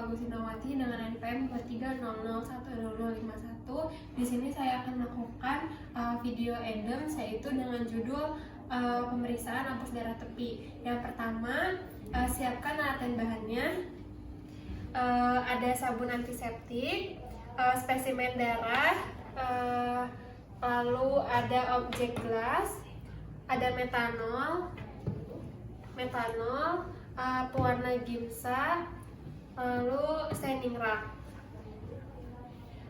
Gusinawati dengan NPM 2300100051. Di sini saya akan melakukan video EDEMS, yaitu dengan judul pemeriksaan hapus darah tepi. Yang pertama, siapkan alat dan bahannya. Ada sabun antiseptik, spesimen darah, lalu ada objek gelas, ada metanol, pewarna gimsa, lalu staining rack.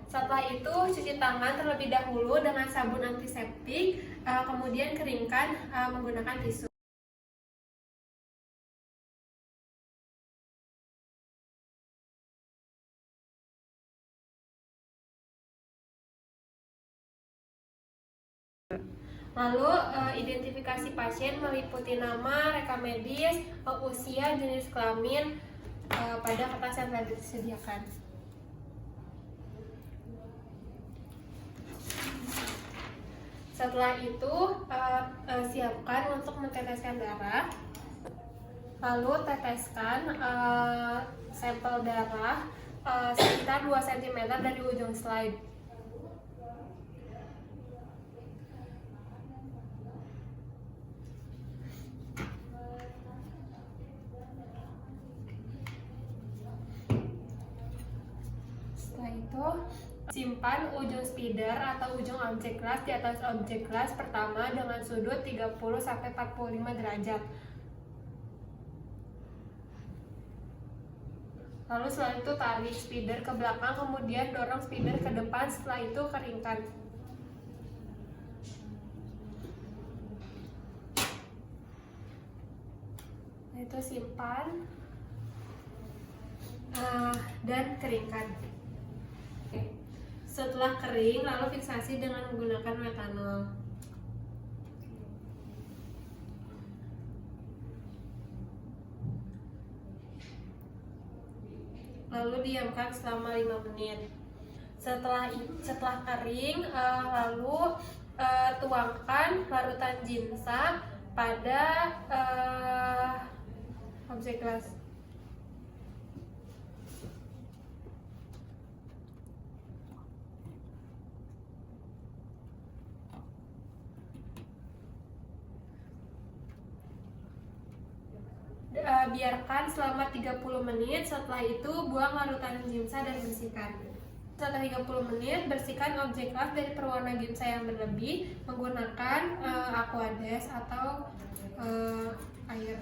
Setelah itu cuci tangan terlebih dahulu dengan sabun antiseptik, kemudian keringkan menggunakan tisu. Lalu identifikasi pasien meliputi nama, rekam medis, usia, jenis kelamin pada kertas yang telah disediakan. Setelah itu siapkan untuk meneteskan darah. Lalu teteskan sampel darah sekitar 2 cm dari ujung slide. Setelah itu, simpan ujung spider atau ujung objek gelas di atas objek gelas pertama dengan sudut 30-45 derajat. Lalu setelah itu tarik spider ke belakang, kemudian dorong spider ke depan, setelah itu keringkan. Itu simpan dan keringkan. Setelah kering, lalu fiksasi dengan menggunakan metanol. Lalu diamkan selama 5 menit. Setelah kering, lalu tuangkan larutan gimsa pada objek gelas. Biarkan selama 30 menit. Setelah itu buang larutan gimsa dan bersihkan. Setelah 30 menit, bersihkan objek gelas dari perwarna gimsa yang berlebih menggunakan aquades atau air.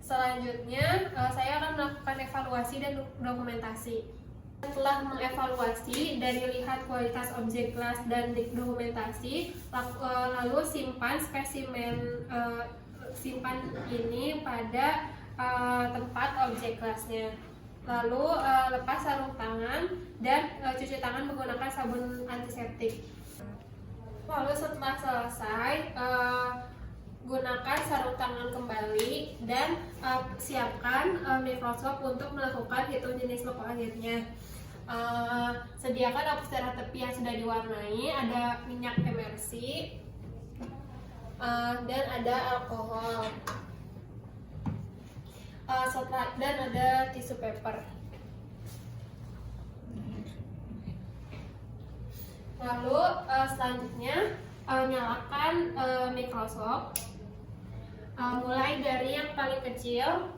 Selanjutnya, saya akan melakukan evaluasi dan dokumentasi. Setelah mengevaluasi dari lihat kualitas objek gelas dan dokumentasi, lalu simpan spesimen ini pada tempat objek gelasnya. Lalu lepas sarung tangan dan cuci tangan menggunakan sabun antiseptik. Lalu setelah selesai, gunakan sarung tangan kembali dan siapkan mikroskop untuk melakukan hitung jenis loku akhirnya. Sediakan hapus darah tepi yang sudah diwarnai, ada minyak emersi dan ada alkohol, dan ada tisu paper. Lalu selanjutnya nyalakan mikroskop, mulai dari yang paling kecil.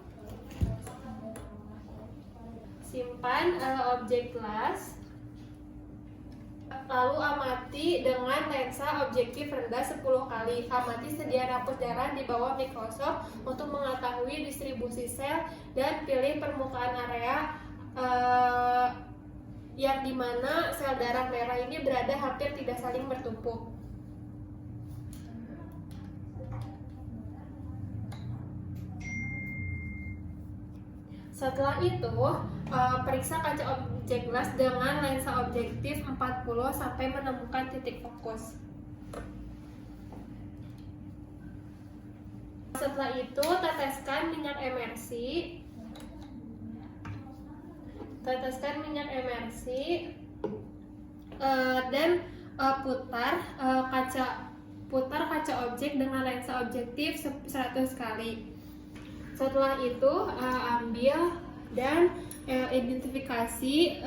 Simpan objek gelas, lalu amati dengan lensa objektif rendah 10 kali. Amati sediaan hapus darah di bawah mikroskop untuk mengetahui distribusi sel dan pilih permukaan area yang dimana sel darah merah ini berada hampir tidak saling bertumpuk. Setelah itu, periksa kaca objek gelas dengan lensa objektif 40 sampai menemukan titik fokus. Setelah itu, teteskan minyak emersi. Dan putar kaca objek dengan lensa objektif 100 kali. Setelah itu ambil dan identifikasi,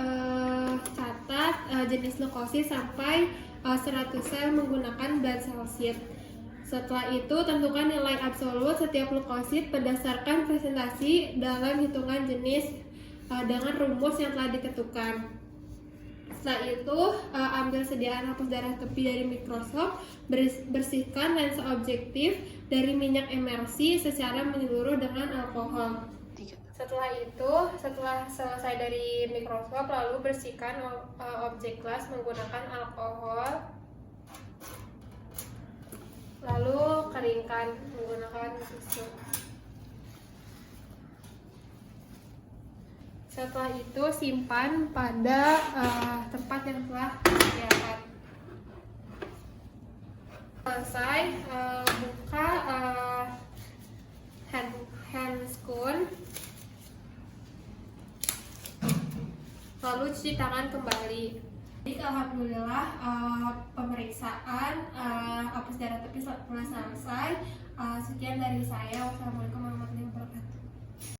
catat jenis leukosit sampai 100 sel menggunakan blood cell sheet. Setelah itu tentukan nilai absolut setiap leukosit berdasarkan presentasi dalam hitungan jenis dengan rumus yang telah ditentukan. Setelah itu ambil sediaan hapus darah tepi dari mikroskop, bersihkan lensa objektif dari minyak emersi secara menyeluruh dengan alkohol. Setelah selesai dari mikroskop, lalu bersihkan objek gelas menggunakan alkohol, lalu keringkan menggunakan tisu. Setelah itu simpan pada tempat yang telah disediakan. Selesai, buka hand scoon, lalu cuci tangan kembali. Jadi alhamdulillah pemeriksaan hapus darah tepi telah selesai. Sekian dari saya. Wassalamualaikum warahmatullahi wabarakatuh.